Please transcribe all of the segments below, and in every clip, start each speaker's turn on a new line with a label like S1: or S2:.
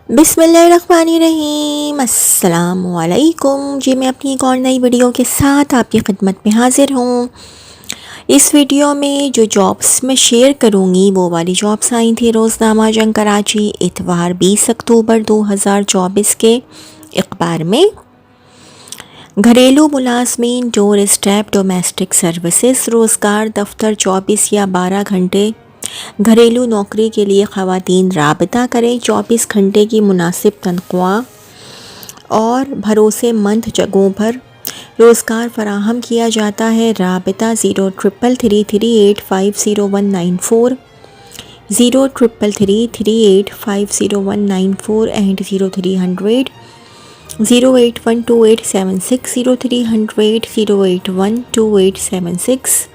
S1: बिस्मिल्लाहिर्रहमानिर्रहीम। अस्सलामु अलैकुम जी। मैं अपनी एक और नई वीडियो के साथ आपकी खिदमत में हाज़िर हूँ। इस वीडियो में जो जॉब्स मैं शेयर करूँगी वो वाली जॉब्स आई थी रोज़नामा जंग कराची इतवार 20 अक्टूबर 2024 के अखबार में। घरेलू मुलाजमीन डोर स्टेप डोमेस्टिक सर्विसेज रोज़गार दफ्तर 24 या 12 घंटे घरेलू नौकरी के लिए ख़वातीन राबता करें। 24 घंटे की मुनासिब तनख्वाह और भरोसेमंद जगहों पर रोज़गार फराहम किया जाता है। राबता 033338509194 033338509194 एंड 0300 0812876 0300 0812876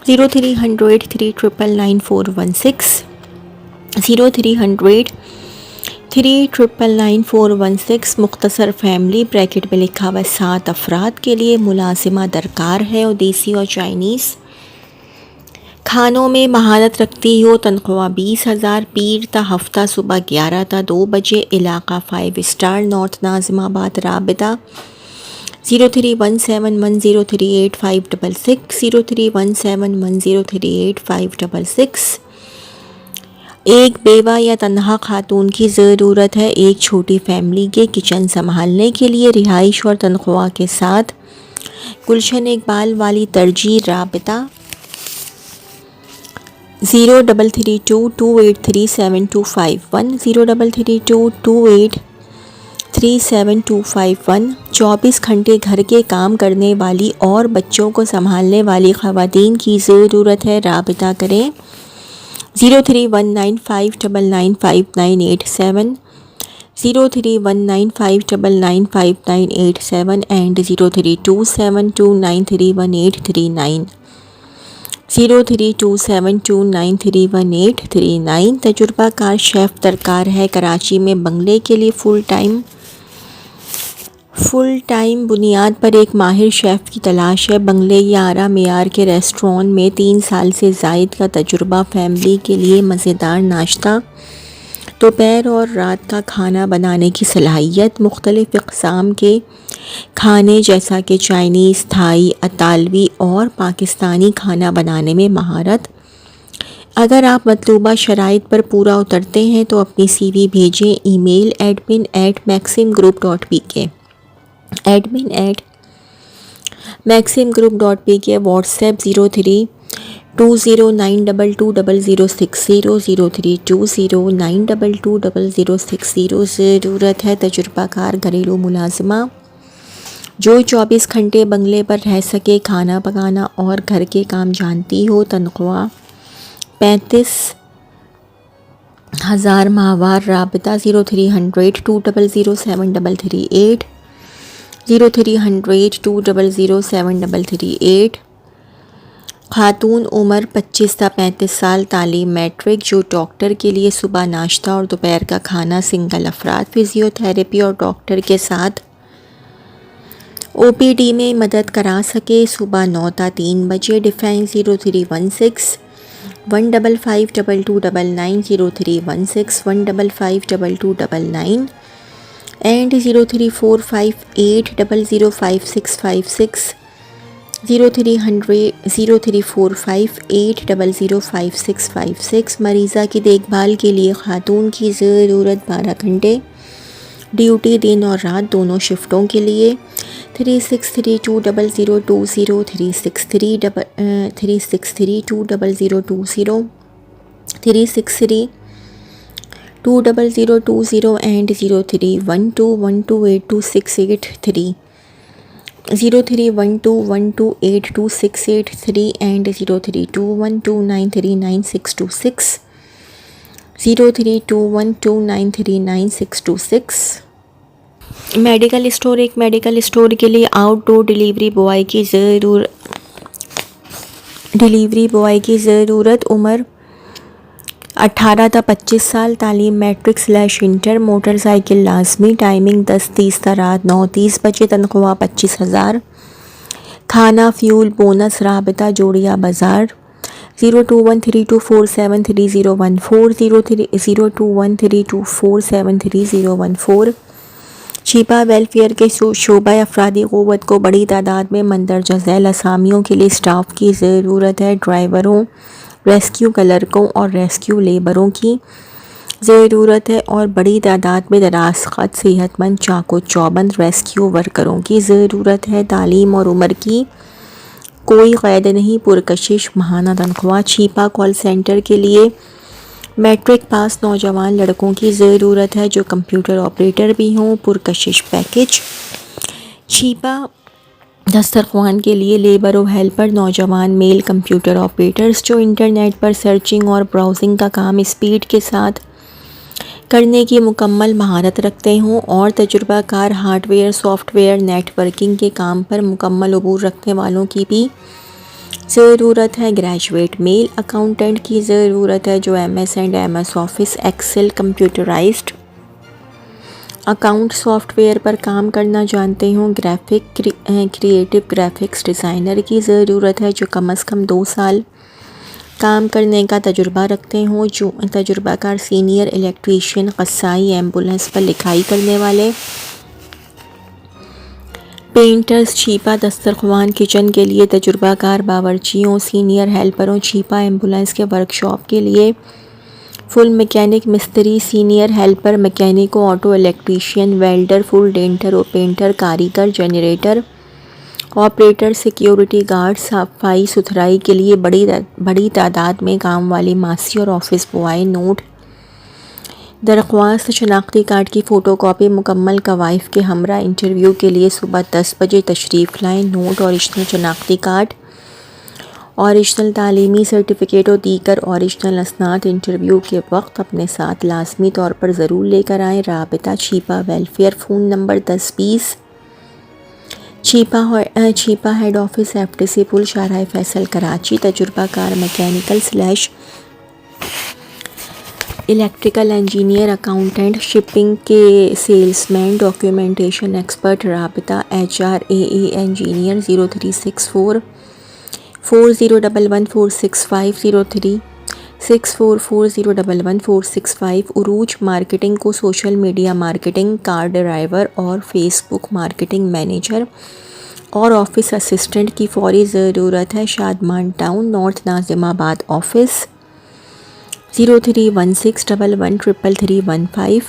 S1: 0300 3999416 0300 3999416। मुख्तसर फैमिली ब्रैकेट में लिखा हुआ 7 अफराद के लिए मुलाजिमा दरकार है और देसी और चाइनीज़ खानों में महारत रखती हो। तनख्वाह 20,000। पीर ता हफ्ता सुबह 11 ता 2 बजे। इलाका 5 स्टार नॉर्थ नाज़िमाबाद। राबिता 0317103856 0317103856। एक बेवा या तन्हा खातून की ज़रूरत है एक छोटी फैमिली के किचन संभालने के लिए। रिहाइश और तनख्वाह के साथ गुलशन इकबाल वाली तरजीह। राबिता 0332283751 0332283751। 24 घंटे घर के काम करने वाली और बच्चों को संभालने वाली ख़वातीन की ज़रूरत है। राबिता करें 0319599598 0319599598 एंड 0327293189 0327293189। तजुर्बाकार शेफ़ दरकार है कराची में बंगले के लिए फुल टाइम बुनियाद पर एक माहिर शेफ़ की तलाश है। बंगले या आरा मेयार के रेस्टोरेंट में 3 साल से ज़ायद का तजुर्बा। फैमिली के लिए मज़ेदार नाश्ता दोपहर और रात का खाना बनाने की सलाहियत। मुख्तलिफ़ इक़साम के खाने जैसा कि चाइनीज़, थाई, अतालवी और पाकिस्तानी खाना बनाने में महारत। अगर आप मतलूबा शराइत पर पूरा उतरते हैं तो अपनी CV भेजें। Email admin@maximgroup.pk admin@maximgroup.pk। व्हाट्सएप 0320922060 0320922060। ज़रूरत है तजुर्बाकार घरेलू मुलाजिमा जो 24 घंटे बंगले पर रह सके, खाना पकाना और घर के काम जानती हो। तनख्वाह 35,000 माहवार। राबिता 0300200738 0300200738। खातून उम्र 25 ता 35 साल। तालीम मैट्रिक। जो डॉक्टर के लिए सुबह नाश्ता और दोपहर का खाना। सिंगल अफराद। फिजियोथेरेपी और डॉक्टर के साथ OPD में मदद करा सके। सुबह 9 ता 3 बजे। Defence 0316155299 0316155299 and 034580055656 034580055656। मरीज़ा की देखभाल के लिए खातून की ज़रूरत। 12 घंटे ड्यूटी दिन और रात दोनों शिफ्टों के लिए। 36320020 36320020 36320020 एंड 031212822683 031212822683 एंड 0321293926 0321293926। Medical store. एक मेडिकल स्टोर के लिए आउटडोर डिलीवरी बॉय की ज़रूरत। उम्र 18 ता 25 साल। तालीम मैट्रिक/इंटर। मोटरसाइकिल लाजमी। टाइमिंग 10:30 ता रात 9:30 बजे। तनख्वाह 25,000। खाना फ्यूल बोनस। राबिता जोड़िया बाज़ार 021324730140 021324730140। छिपा वेलफेयर के शोबा अफरादी क़ुव्वत को बड़ी तादाद में मंदरजा झैल असामियों के लिए स्टाफ की ज़रूरत है। ड्राइवरों, रेस्क्यू क्लर्कों और रेस्क्यू लेबरों की ज़रूरत है और बड़ी तादाद में दराज़-ख़त सेहतमंद चाको चौबंद रेस्क्यू वर्करों की ज़रूरत है। तालीम और उम्र की कोई क़ैद नहीं, पुरकशिश माहाना तनख्वाह। छिपा कॉल सेंटर के लिए मैट्रिक पास नौजवान लड़कों की ज़रूरत है जो कंप्यूटर ऑपरेटर भी हों, पुरकशिश पैकेज। छिपा दस्तरख्वान के लिए लेबर और हेल्पर नौजवान मेल कंप्यूटर ऑपरेटर्स जो इंटरनेट पर सर्चिंग और ब्राउजिंग का काम स्पीड के साथ करने की मुकम्मल महारत रखते हों और तजुर्बाकार हार्डवेयर, सॉफ्टवेयर, नेटवर्किंग के काम पर मुकम्मल अबूर रखने वालों की भी ज़रूरत है। ग्रेजुएट मेल अकाउंटेंट की ज़रूरत है जो MS and MS office, excel, computerised account software पर काम करना जानते हों। क्रिएटिव ग्राफिक्स डिज़ाइनर की ज़रूरत है जो कम से कम 2 साल काम करने का तजुर्बा रखते हों। जो तजुर्बाकार सीनियर इलेक्ट्रीशियन, क़स्साई, एम्बुलेंस पर लिखाई करने वाले, पेंटर्स। छिपा दस्तरख्वान किचन के लिए तजुर्बाकार बावर्चियों, सीनियर हेल्परों। छिपा एम्बुलेंस के वर्कशॉप के लिए फुल मैकेनिक, मिस्त्री, सीनियर हेल्पर, मैकेनिको, auto electrician, welder, full denter और पेंटर, कारीगर, जनरेटर ऑपरेटर, सिक्योरिटी गार्ड। सफाई सुथराई के लिए बड़ी तादाद में काम वाली मासी और ऑफिस बॉय। नोट दरख्वास्त शनाख्ती कार्ड की फ़ोटोकॉपी मुकम्मल कवाइफ के हमरा इंटरव्यू के लिए सुबह 10 बजे तशरीफ़ लाएँ। नोट ओरिजिनल शनाख्ती कार्ड, ओरिजिनल तालीमी सर्टिफिकेट और दीगर ओरिजिनल असनाद इंटरव्यू के वक्त अपने साथ लाजमी तौर पर ज़रूर लेकर आएँ। राबिता छिपा वेलफेयर, फ़ोन नंबर 1020। छिपा हेड ऑफिस FTC पुल, शाहराह फैसल, कराची। तजुर्बाकार mechanical / electrical engineer, accountant, shipping के सेल्समैन, डॉक्यूमेंटेशन एक्सपर्ट। राबिता HRAE इंजीनियर 0364 40114650 64401146 उरूज मार्केटिंग को social media marketing, car driver और फेसबुक मार्केटिंग मैनेजर और ऑफिस असिस्टेंट की फौरी ज़रूरत है। Shadman town, north Nazimabad office 0316113315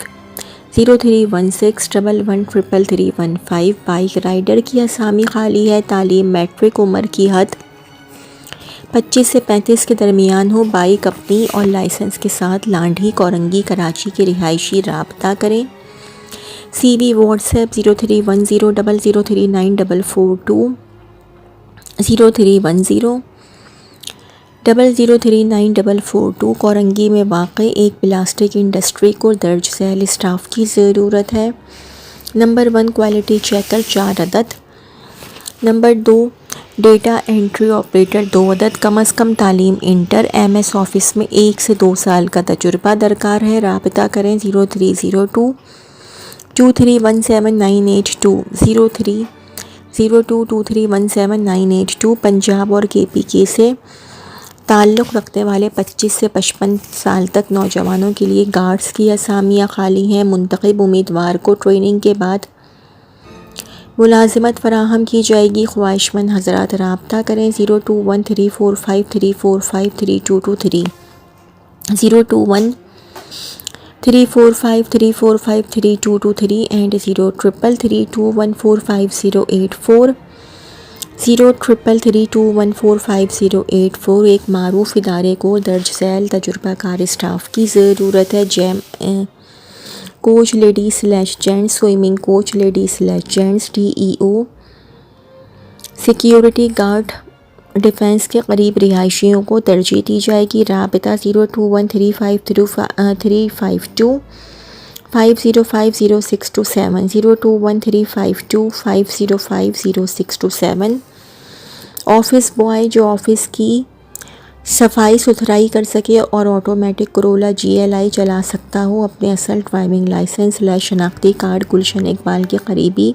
S1: 0316113315। Bike rider की असामी खाली है। तालीम मैट्रिक, उम्र की हद 25 से 35 के दरमियान हो। बाइक अपनी और लाइसेंस के साथ लांढी, कोरंगी, कराची के रिहायशी। राब्ता करें। CV WhatsApp 031000394442 031000394442। कोरंगी में वाक़ई एक प्लास्टिक इंडस्ट्री को दर्ज झैल स्टाफ की ज़रूरत है। नंबर 1 क्वालिटी चेकर 4 अदद। नंबर 2 डेटा एंट्री ऑपरेटर 2 अदद। कम से कम तालीम इंटर, MS ऑफिस में 1 से 2 साल का तजुर्बा दरकार है। राब्ता करें 0302 231798 0302231798। पंजाब और KPK से ताल्लुक़ रखने वाले 25 से 55 साल तक नौजवानों के लिए गार्ड्स की असामियाँ खाली हैं। मुंतखब उम्मीदवार को ट्रेनिंग के बाद मुलाजिमत फराहम की जाएगी। ख्वाहिशमंद हज़रात राब्ता करें 02134534532223 02134534532223 एंड 033321450840 033321450840। एक मारूफ इदारे को दर्ज झैल तजुर्बाकार स्टाफ की ज़रूरत है। Coach lady gents, swimming coach lady gents, DEO, security guard. Defence के करीब रिहायशियों को तरजीह दी जाएगी। राबिता 021352 50500627 02135250500627। ऑफिस बॉय जो ऑफिस की सफाई सुथराई कर सके और ऑटोमेटिक करोला GLI चला सकता हो। अपने असल ड्राइविंग लाइसेंस/शनाख्ती कार्ड गुलशन इकबाल के करीबी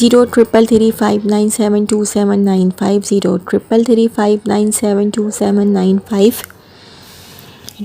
S1: 0333597275 0333597275.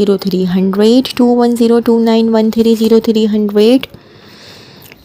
S1: 030021029113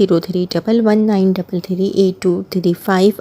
S1: 0311933823.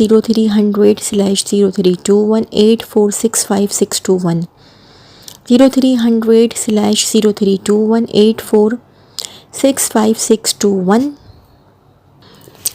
S1: 0300/0321846561 0300/0321846561.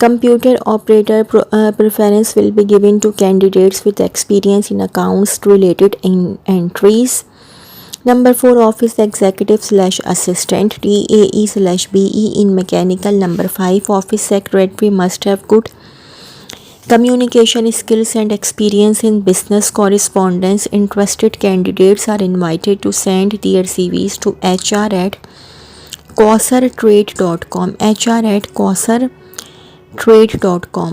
S1: computer operator. Preference will be given to candidates with experience in accounts related entries. Number 4 office executive / assistant DAE/BE in mechanical. Number 5 office secretary must have good communication skills and experience in business correspondence. Interested candidates are invited to send their CVs to hr@kausartrade.com hr@kausartrade.com.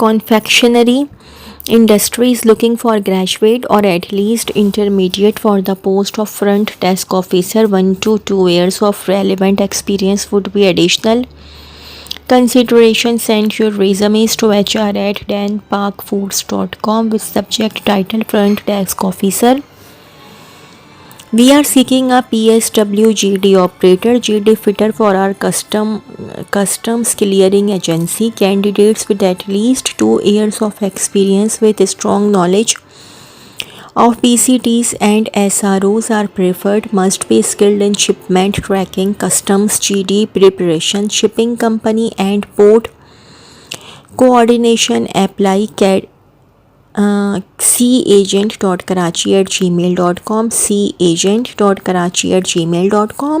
S1: confectionery industry is looking for graduate or at least intermediate for the post of front desk officer. 1 to 2 years of relevant experience would be additional consideration. Send your resumes to hr@danparkfoods.com with subject title front desk officer. We are seeking a PSW GD operator, GD fitter for our customs clearing agency. Candidates with at least 2 years of experience with strong knowledge of PCTs and SROs are preferred. Must be skilled in shipment tracking, customs, GD preparation, shipping company and port coordination. Apply cagent.karachi@gmail.com cagent.karachi@gmail.com.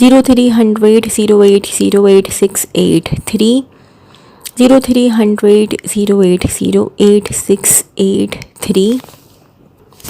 S1: 030008088683 030008088683.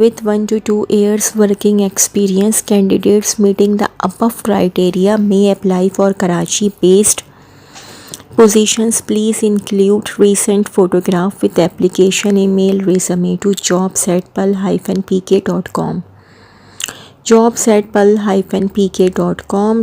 S1: with 1 to 2 years working experience. Candidates meeting the above criteria may apply for Karachi based positions. Please include recent photograph with application. Email resume to jobs@pal-pk.com jobs@pal-pk.com.